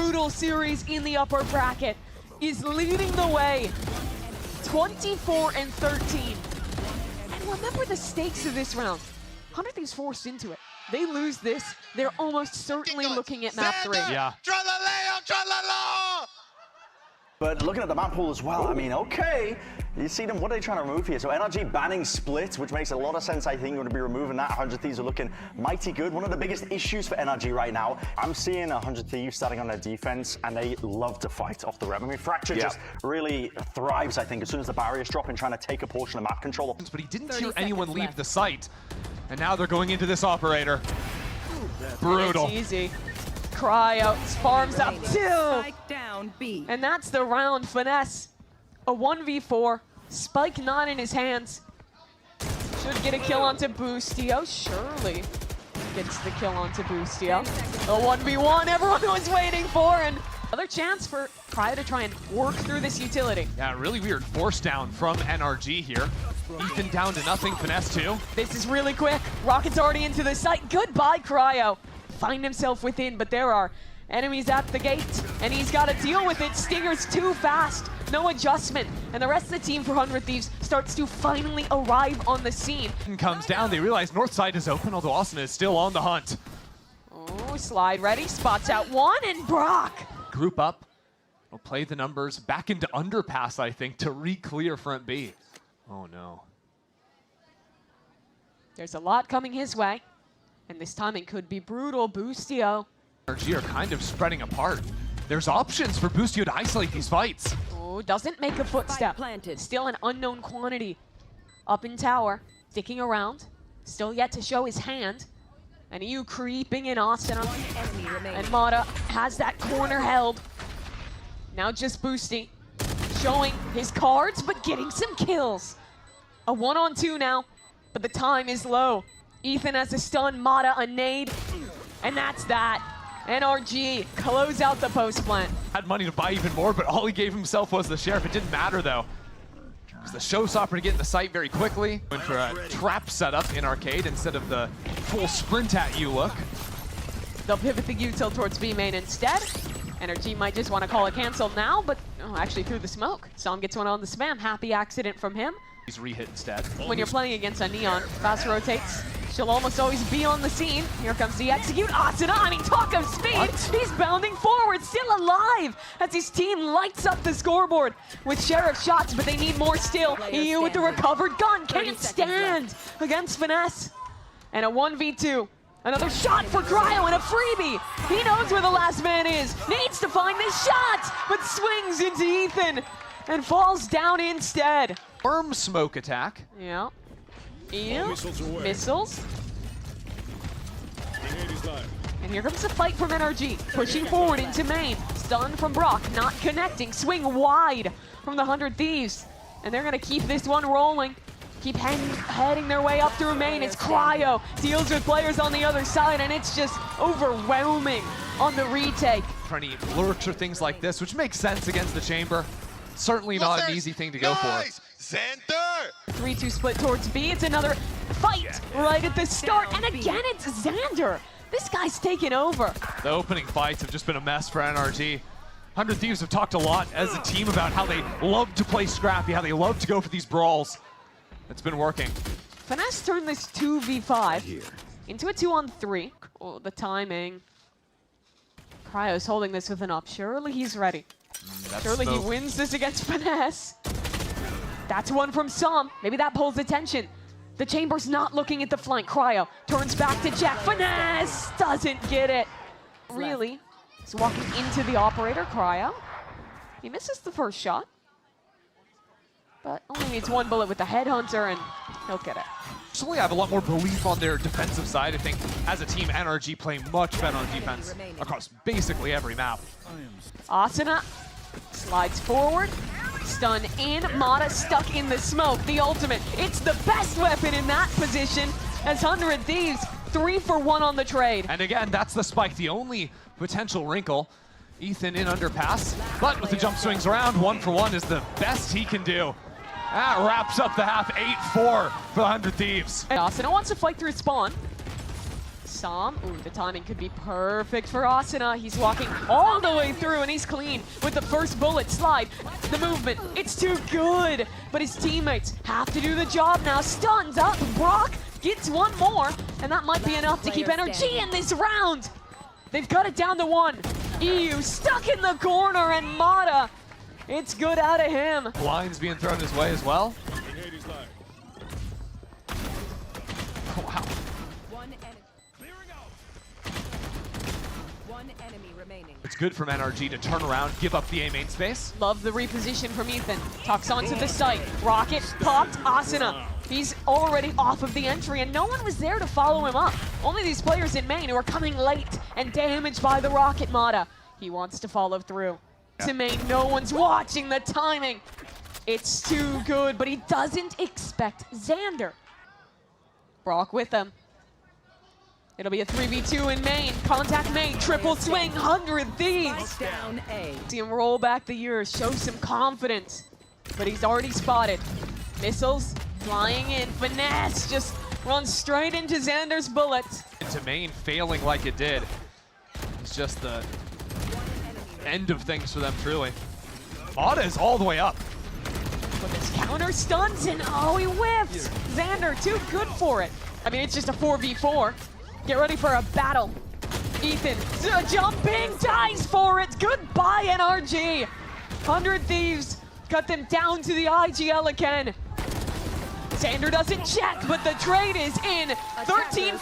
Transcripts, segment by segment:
brutal series in the upper bracket, is leading the way, 24 and 13. And remember the stakes of this round. 100 Thieves forced into it. They lose this, they're almost certainly looking at map 3. Yeah. But looking at the map pool as well, I mean, okay, you see them, what are they trying to remove here? So NRG banning splits, which makes a lot of sense, I think, going to be removing that. 100 Thieves are looking mighty good. One of the biggest issues for NRG right now, I'm seeing 100 Thieves starting on their defense, and they love to fight off the rim. I mean, Fracture just really thrives, I think, as soon as the barriers drop and trying to take a portion of map control. But he didn't hear anyone leave the site. And now they're going into this operator. Brutal. It's easy. Cryo farms up 2. Down B. And that's the round. Finesse. A 1v4. Spike not in his hands. Should get a kill onto Boostio. Surely gets the kill onto Boostio. A 1v1 everyone was waiting for. And another chance for Cryo to try and work through this utility. Yeah, really weird force down from NRG here. Ethan down to nothing. Finesse 2. This is really quick. Rocket's already into the site. Goodbye, Cryo. Find himself within, but there are enemies at the gate, and he's got to deal with it. Stinger's too fast, no adjustment, and the rest of the team for 100 Thieves starts to finally arrive on the scene. Comes down, they realize north side is open, although Austin is still on the hunt. Oh, slide ready, spots out 1, and Brock. Group up, will play the numbers back into underpass, I think, to re-clear front B. Oh no. There's a lot coming his way. And this time it could be brutal. Boostio. NRG are kind of spreading apart. There's options for Boostio to isolate these fights. Oh, doesn't make a footstep. Still an unknown quantity. Up in tower, sticking around. Still yet to show his hand. And EU creeping in Austin. And Mata has that corner held. Now just Boosty. Showing his cards, but getting some kills. A 1-on-2 now, but the time is low. Ethan has a stun, Mata a nade, and that's that. NRG close out the post plant. Had money to buy even more, but all he gave himself was the sheriff. It didn't matter though. Because the showstopper to get in the site very quickly. Went for a trap setup in arcade instead of the full sprint at you look. They'll pivot the util towards B main instead. NRG might just want to call it cancel now, but actually through the smoke. Sam gets one on the spam. Happy accident from him. He's re-hit instead. When you're playing against a Neon, fast rotates. She'll almost always be on the scene. Here comes the execute. Asuna, I mean, talk of speed. What? He's bounding forward, still alive, as his team lights up the scoreboard with Sheriff shots, but they need more still. EU with the recovered gun, can't stand against Finesse. And a 1v2. Another shot for Cryo and a freebie. He knows where the last man is. Needs to find this shot, but swings into Ethan and falls down instead. Worm smoke attack. Yeah. Ew. Missiles. And here comes the fight from NRG. Pushing forward into main. Stun from Brock. Not connecting. Swing wide from the 100 Thieves. And they're going to keep this one rolling. Keep heading their way up through main. It's Cryo. Deals with players on the other side. And it's just overwhelming on the retake. Trying to lurch or things like this, which makes sense against the chamber. Certainly not an easy thing to go for. Zander! 3-2 split towards B. It's another fight right at the start. And again, it's Zander. This guy's taken over. The opening fights have just been a mess for NRG. 100 Thieves have talked a lot as a team about how they love to play scrappy, how they love to go for these brawls. It's been working. Finesse turned this 2v5 into a 2-on-3. Oh, the timing. Cryo's holding this with an up. Surely he's ready. Surely he wins this against Finesse. That's one from Sam. Maybe that pulls attention. The chamber's not looking at the flank. Cryo turns back to check. Finesse doesn't get it. Really? He's walking into the operator, Cryo. He misses the first shot. But only needs one bullet with the headhunter and he'll get it. Personally, I have a lot more belief on their defensive side. I think as a team, NRG play much better on defense across basically every map. Asuna slides forward. Stun in. Mata stuck in the smoke. The ultimate. It's the best weapon in that position as 100 Thieves 3 for 1 on the trade. And again, that's the spike. The only potential wrinkle. Ethan in underpass, but with the jump swings around, 1 for 1 is the best he can do. That wraps up the half. 8-4 for the 100 Thieves. And Asuna wants to fight through spawn. Sam, ooh, the timing could be perfect for Asuna. He's walking all the way through and he's clean with the first bullet slide. The movement, it's too good. But his teammates have to do the job now. Stuns up, Brock gets one more, and that might be enough to keep NRG in this round. They've got it down to one. EU stuck in the corner, and Mata, it's good out of him. Blinds being thrown his way as well. Oh, wow. One enemy remaining. It's good from NRG to turn around, give up the A main space. Love the reposition from Ethan. Tucks onto the site. Rocket popped Asuna. He's already off of the entry, and no one was there to follow him up. Only these players in main who are coming late and damaged by the rocket. Mata, he wants to follow through. To main, no one's watching the timing. It's too good, but he doesn't expect Zander. Brock with him. It'll be a 3v2 in main. Contact main, triple swing, 100 Thieves. Down A. See him roll back the years, show some confidence. But he's already spotted. Missiles flying in. Finesse just runs straight into Zander's bullets. Into main, failing like it did. It's just the end of things for them, truly. Mata is all the way up. With his counter stuns and oh, he whiffs. Zander, too good for it. I mean, it's just a 4v4. Get ready for a battle. Ethan, jumping, dies for it. Goodbye, NRG. 100 Thieves cut them down to the IGL again. Zander doesn't check, but the trade is in. 13-5.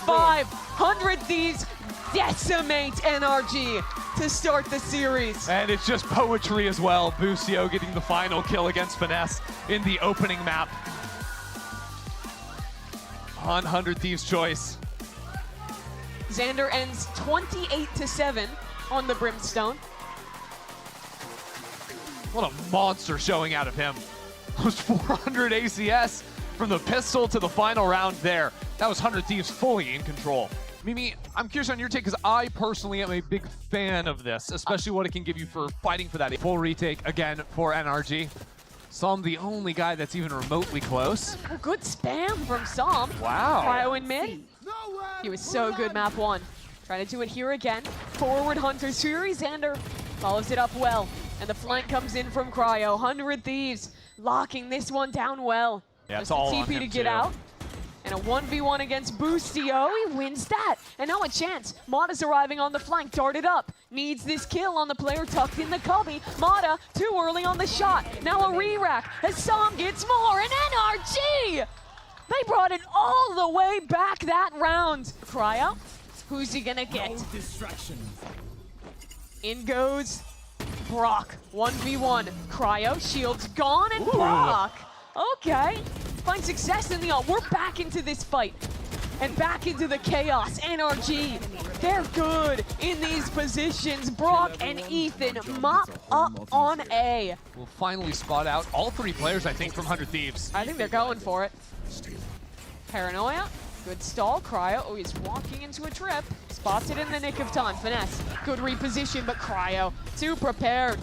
100 Thieves decimate NRG to start the series. And it's just poetry as well. Busio getting the final kill against Finesse in the opening map. On 100 Thieves' choice. Zander ends 28-7 on the Brimstone. What a monster showing out of him. Those 400 ACS from the pistol to the final round there. That was 100 Thieves fully in control. Mimi, I'm curious on your take because I personally am a big fan of this, especially what it can give you for fighting for that full retake again for NRG. Som, the only guy that's even remotely close. Oh, good spam from Som. Wow. Cryo in mid. He was so good map one. Trying to do it here again. Forward Hunter series. Zander follows it up well. And the flank comes in from Cryo. 100 Thieves locking this one down well. Yeah, it's Just a all on TP him to get too. out. And a 1v1 against Busio. He wins that. And now a chance. Mata's arriving on the flank. Darted up. Needs this kill on the player tucked in the cubby. Mata too early on the shot. Now a re-rack as Som gets more. And NRG! They brought it all the way back that round. Cryo, who's he gonna get? In goes Brock. 1v1. Cryo, shields gone, and Brock. Okay. Find success in the ult. We're back into this fight. And back into the chaos. NRG, they're good in these positions. Brock and Ethan mop up on A. We'll finally spot out all three players, I think, from 100 Thieves. I think they're going for it. Paranoia, good stall. Cryo, oh, he's walking into a trip. Spots it in the nick of time. Finesse, good reposition, but Cryo, too prepared.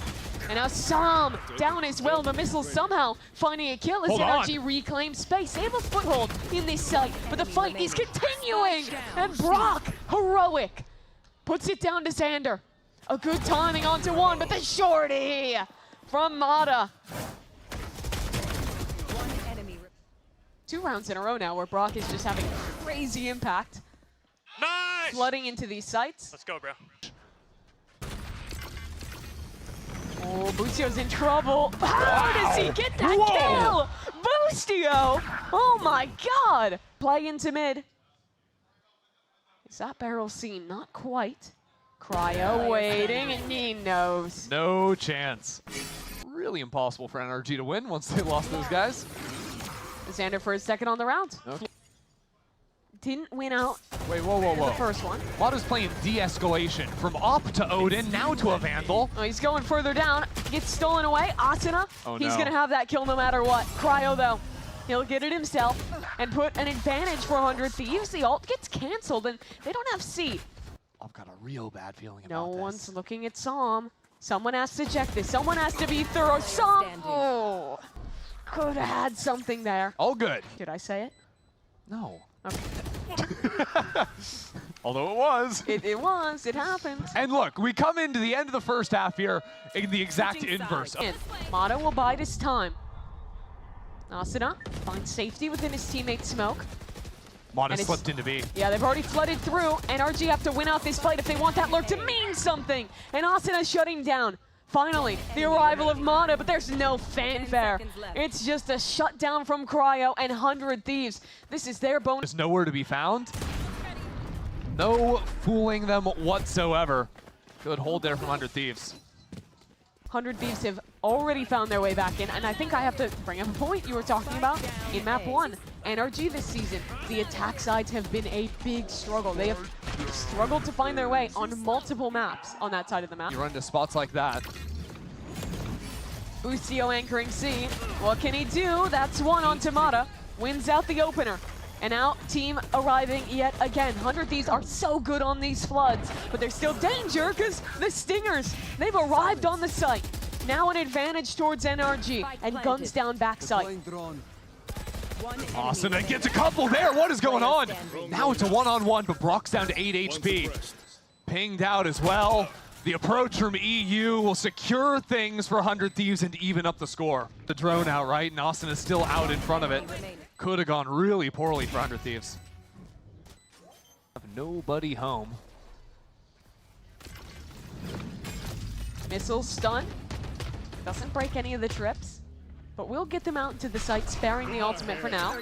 And now Som down as well. The missile somehow finding a kill as NRG reclaims space. They have a foothold in this site, but the fight is continuing. And Brock, heroic, puts it down to Zander. A good timing onto one, but the shorty from Mata. 2 rounds in a row now where Brock is just having crazy impact. Nice! Flooding into these sites. Let's go, bro. Oh, Busio's in trouble. How does he get that kill? Busio! Oh my god! Play into mid. Is that barrel seen? Not quite. Cryo waiting, and he knows. No chance. Really impossible for NRG to win once they lost those guys. Zander for his second on the round. Okay. Didn't win out Wait, whoa. the first one. Mata's playing de-escalation from Op to Odin, now to a Vandal. Oh, he's going further down. Gets stolen away. Asuna, Oh, he's no. going to have that kill no matter what. Cryo, though, he'll get it himself and put an advantage for 100 Thieves. The ult gets canceled, and they don't have C. I've got a real bad feeling No about this. one's looking at Som. Someone has to check this. Someone has to be thorough. Som, oh, could have had something there. All good. Did I say it? No. Okay. Although it was. It happened. And look, we come into the end of the first half here in the exact inverse. Mata will bide his time. Asuna finds safety within his teammate Smoke. Mata slipped into B. Yeah, they've already flooded through. NRG have to win out this fight if they want that lurk to mean something. And Asuna shutting down. Finally, the arrival of Mata, but there's no fanfare. It's just a shutdown from Cryo and 100 Thieves. This is their bonus. There's nowhere to be found. No fooling them whatsoever. Good hold there from 100 Thieves. 100 Thieves have already found their way back in, and I think I have to bring up a point you were talking about in map 1. NRG this season, the attack sides have been a big struggle. They have struggled to find their way on multiple maps on that side of the map. You run to spots like that. Ucio anchoring C. What can he do? That's one on Tamata. Wins out the opener. And now, team arriving yet again. 100 Thieves are so good on these floods, but there's still danger because the Stingers, they've arrived on the site. Now an advantage towards NRG, and guns down backside. Asuna gets a couple there. What is going on? Now it's a one-on-one, but Brock's down to 8 HP. Pinged out as well. The approach from EU will secure things for 100 Thieves and even up the score. The drone out, right? And Asuna is still out in front of it. Could have gone really poorly for 100 Thieves. Have nobody home. Missile stun. Doesn't break any of the trips, but we'll get them out into the site, sparing the ultimate for now.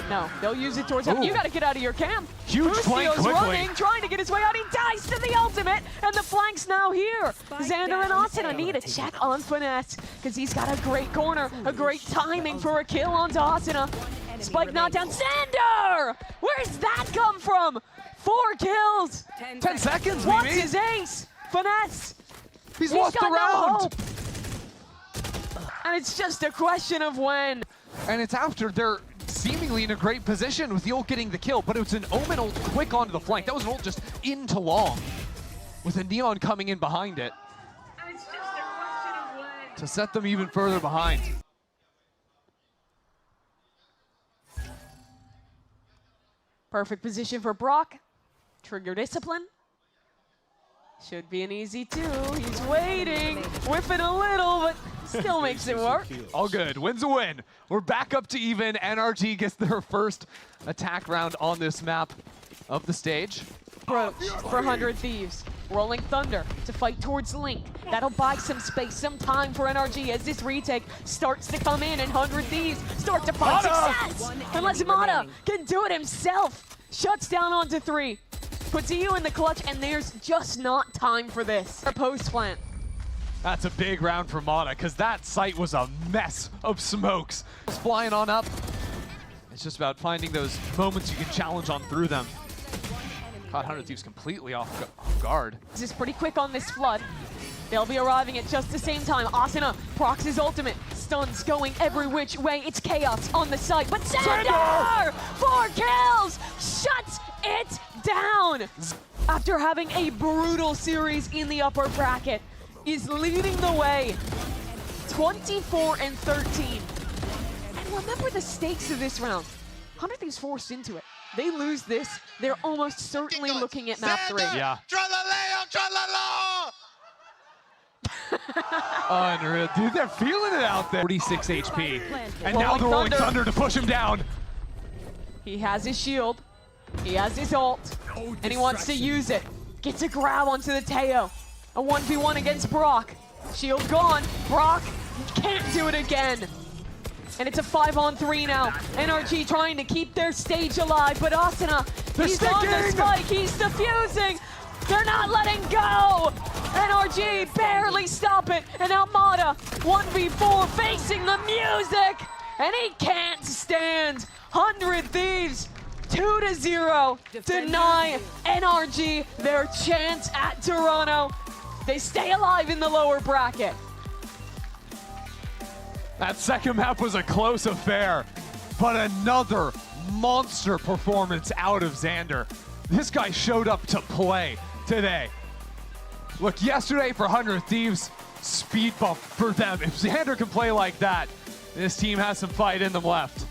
No, they'll use it towards him. You gotta get out of your camp. Huge flank quickly. Running, trying to get his way out. He dies to the ultimate, and the flank's now here. Zander and Asuna need a check on Finesse, because he's got a great corner, a great timing for a kill onto Asuna. Spike knockdown. Zander! Where's that come from? 4 kills. 10 seconds, What's maybe? his ace? Finesse. He's lost the got no round. hope. And it's just a question of when. And it's after they're seemingly in a great position with the ult getting the kill, but it was an Omen ult quick onto the flank. That was an ult just into long with a Neon coming in behind it. And it's just a question of when. To set them even further behind. Perfect position for Brock. Trigger discipline. Should be an easy 2. He's waiting, whiffing a little, but still makes it work. All good, win's a win. We're back up to even. NRG gets their first attack round on this map of the stage. Approach for 100 Thieves. Rolling Thunder to fight towards Link. That'll buy some space, some time for NRG as this retake starts to come in and 100 Thieves start to find success. Unless Mata can do it himself. Shuts down onto 3. Puts EU in the clutch, and there's just not time for this. Post plant. That's a big round for Mata, because that site was a mess of smokes. Flying on up. It's just about finding those moments you can challenge on through them. Caught 100 Thieves completely off guard. This is pretty quick on this flood. They'll be arriving at just the same time. Asuna procs his ultimate. Stuns going every which way. It's chaos on the site, but Zander! 4 kills! Shuts it down! After having a brutal series in the upper bracket, is leading the way. 24 and 13. And remember the stakes of this round. 100 Thieves forced into it. They lose this, they're almost certainly looking at map 3. Yeah. Unreal. Dude, they're feeling it out there. 46 HP. And now they're rolling Thunder to push him down. He has his shield. He has his ult. And he wants to use it. Gets a grab onto the Teo. A 1v1 against Brock. Shield gone. Brock can't do it again. And it's a 5-on-3 now. NRG trying to keep their stage alive, but Asuna, he's on the spike. He's defusing. They're not letting go. NRG barely stop it. And now Mata, 1v4, facing the music. And he can't stand. 100 Thieves, 2-0, deny NRG their chance at Toronto. They stay alive in the lower bracket. That second map was a close affair, but another monster performance out of Zander. This guy showed up to play today. Look, yesterday for 100 Thieves, speed bump for them. If Zander can play like that, this team has some fight in them left.